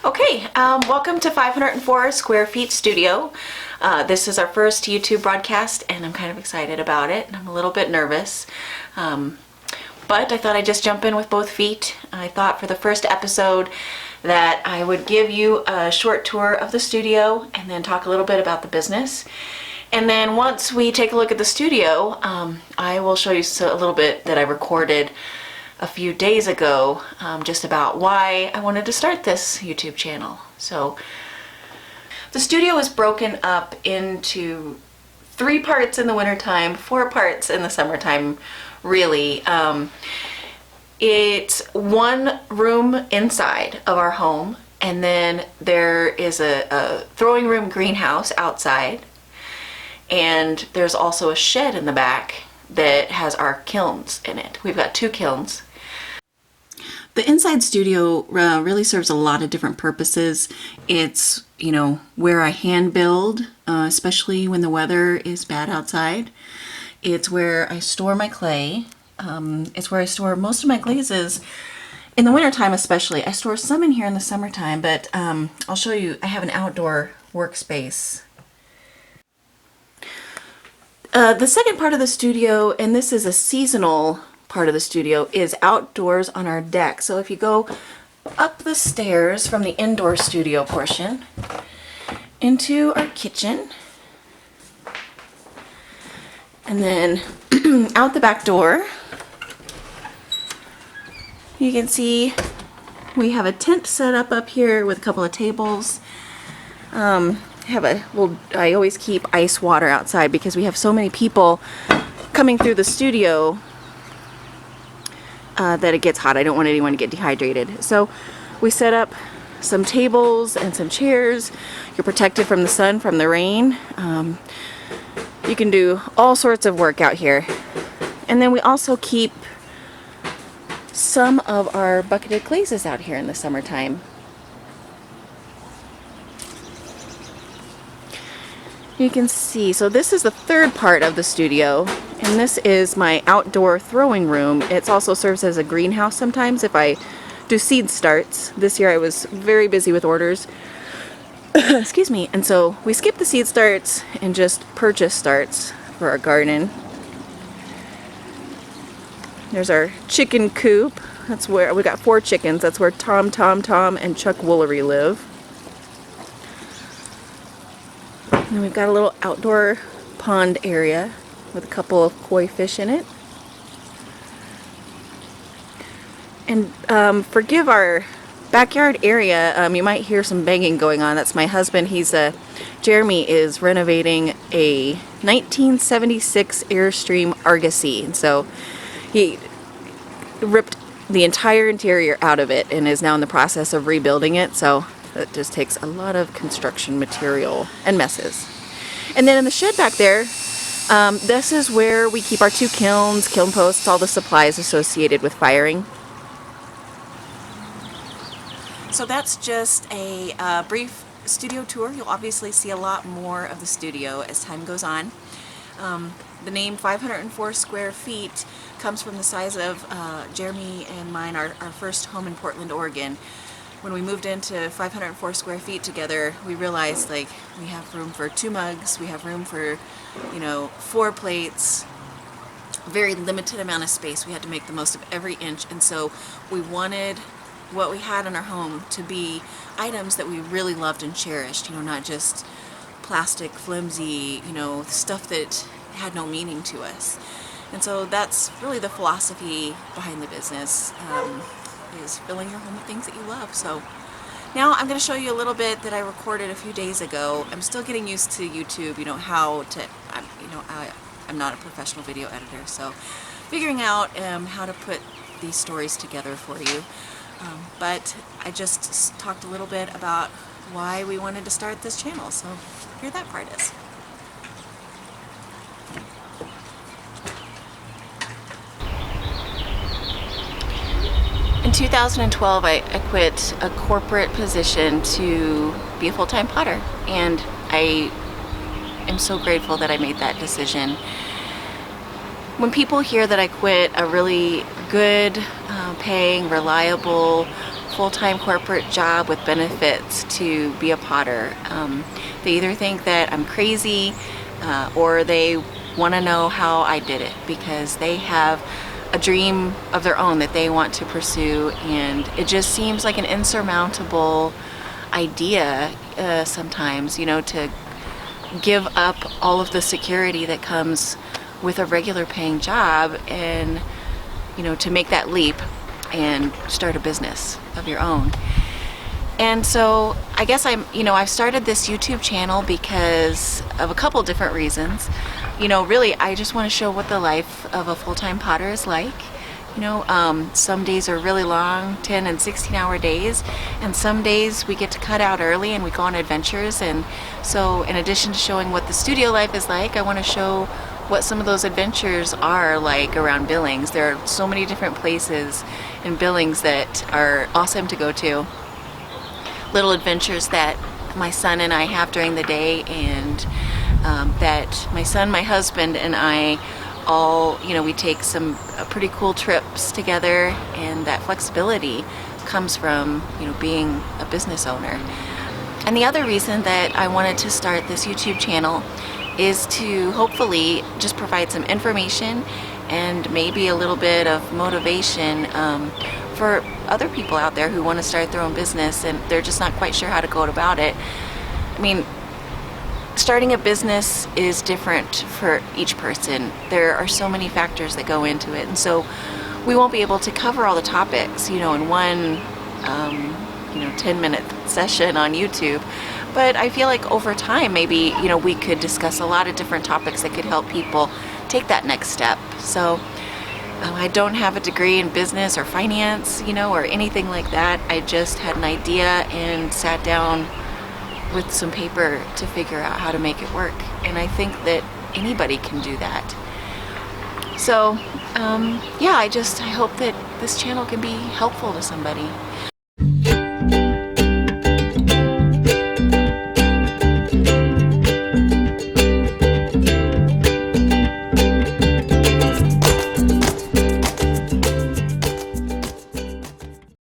Okay, welcome to 504 Square Feet Studio. This is our first YouTube broadcast and I'm kind of excited about it. I'm a little bit nervous, but I thought I'd just jump in with both feet. I thought for the first episode that I would give you a short tour of the studio and then talk a little bit about the business. And then once we take a look at the studio, I will show you a little bit that I recorded a few days ago, just about why I wanted to start this YouTube channel. So the studio is broken up into 3 parts in the wintertime, 4 parts in the summertime, really. It's one room inside of our home, and then there is a throwing room greenhouse outside, and there's also a shed in the back that has our kilns in it. We've got 2 kilns. The inside studio really serves a lot of different purposes. It's, where I hand build, especially when the weather is bad outside. It's where I store my clay. It's where I store most of my glazes in the wintertime especially. I store some in here in the summertime, but I'll show you, I have an outdoor workspace. The second part of the studio, and this is a seasonal part of the studio, is outdoors on our deck. So if you go up the stairs from the indoor studio portion into our kitchen, and then out the back door, you can see we have a tent set up here with a couple of tables. I always keep ice water outside because we have so many people coming through the studio that it gets hot. I don't want anyone to get dehydrated. So we set up some tables and some chairs. You're protected from the sun, from the rain. You can do all sorts of work out here. And then we also keep some of our bucketed glazes out here in the summertime. You can see, so this is the third part of the studio, and this is my outdoor throwing room. It also serves as a greenhouse sometimes if I do seed starts. This year I was very busy with orders. Excuse me. And so we skipped the seed starts and just purchase starts for our garden. There's our chicken coop. That's where we got 4 chickens. That's where Tom, and Chuck Woolery live. And we've got a little outdoor pond area with a couple of koi fish in it. And forgive our backyard area, you might hear some banging going on. That's my husband. Jeremy is renovating a 1976 Airstream Argosy. And so he ripped the entire interior out of it and is now in the process of rebuilding it. So it just takes a lot of construction material and messes. And then in the shed back there, this is where we keep our 2 kilns, kiln posts, all the supplies associated with firing. So that's just a brief studio tour. You'll obviously see a lot more of the studio as time goes on. The name 504 square feet comes from the size of Jeremy and mine, our first home in Portland, Oregon. When we moved into 504 square feet together, we realized we have room for 2 mugs, we have room for 4 plates, very limited amount of space. We had to make the most of every inch, and so we wanted what we had in our home to be items that we really loved and cherished, not just plastic, flimsy, stuff that had no meaning to us. And so that's really the philosophy behind the business. Is filling your home with things that you love. So now I'm going to show you a little bit that I recorded a few days ago. I'm still getting used to YouTube, I'm not a professional video editor, so figuring out how to put these stories together for you. But I just talked a little bit about why we wanted to start this channel, so here that part is. In 2012, I quit a corporate position to be a full-time potter, and I am so grateful that I made that decision. When people hear that I quit a really good, paying, reliable, full-time corporate job with benefits to be a potter. They either think that I'm crazy or they want to know how I did it, because they have a dream of their own that they want to pursue, and it just seems like an insurmountable idea sometimes, you know, to give up all of the security that comes with a regular paying job and, you know, to make that leap and start a business of your own. And so I guess I've started this YouTube channel because of a couple different reasons. You know, really, I just want to show what the life of a full-time potter is like. You know, some days are really long, 10 and 16-hour days, and some days we get to cut out early and we go on adventures. And so in addition to showing what the studio life is like, I want to show what some of those adventures are like around Billings. There are so many different places in Billings that are awesome to go to. Little adventures that my son and I have during the day, and that my son, my husband, and I all, you know, we take some pretty cool trips together, and that flexibility comes from, you know, being a business owner. And the other reason that I wanted to start this YouTube channel is to hopefully just provide some information and maybe a little bit of motivation for other people out there who want to start their own business and they're just not quite sure how to go about it. I mean, starting a business is different for each person. There are so many factors that go into it, and so we won't be able to cover all the topics, you know, in one 10-minute session on YouTube. But I feel like over time, maybe, you know, we could discuss a lot of different topics that could help people take that next step. So I don't have a degree in business or finance, you know, or anything like that. I just had an idea and sat down with some paper to figure out how to make it work. And I think that anybody can do that. So, yeah, I hope that this channel can be helpful to somebody.